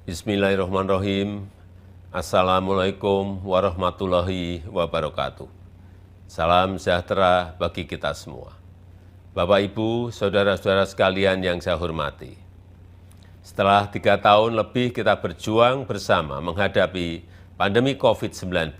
Bismillahirrahmanirrahim. Assalamualaikum warahmatullahi wabarakatuh. Salam sejahtera bagi kita semua. Bapak, Ibu, saudara-saudara sekalian yang saya hormati. Setelah 3 tahun lebih kita berjuang bersama menghadapi pandemi COVID-19.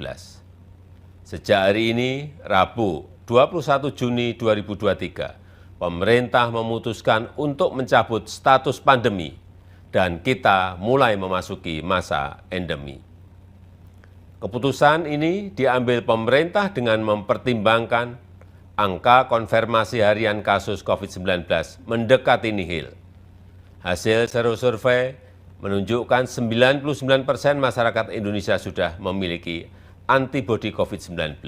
Sejak hari ini, Rabu 21 Juni 2023, pemerintah memutuskan untuk mencabut status pandemi dan kita mulai memasuki masa endemi. Keputusan ini diambil pemerintah dengan mempertimbangkan angka konfirmasi harian kasus COVID-19 mendekati nihil. Hasil survei menunjukkan 99% masyarakat Indonesia sudah memiliki antibodi COVID-19.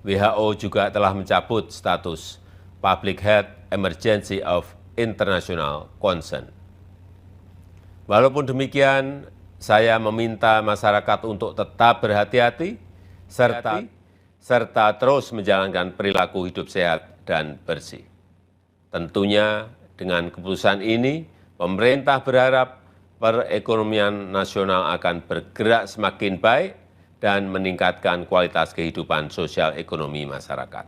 WHO juga telah mencabut status Public Health Emergency of International Concern. Walaupun demikian, saya meminta masyarakat untuk tetap berhati-hati serta terus menjalankan perilaku hidup sehat dan bersih. Tentunya dengan keputusan ini, pemerintah berharap perekonomian nasional akan bergerak semakin baik dan meningkatkan kualitas kehidupan sosial ekonomi masyarakat.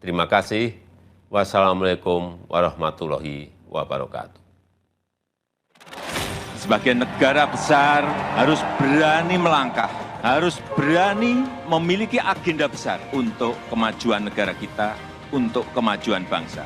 Terima kasih. Wassalamualaikum warahmatullahi wabarakatuh. Sebagai negara besar harus berani melangkah, harus berani memiliki agenda besar untuk kemajuan negara kita, untuk kemajuan bangsa.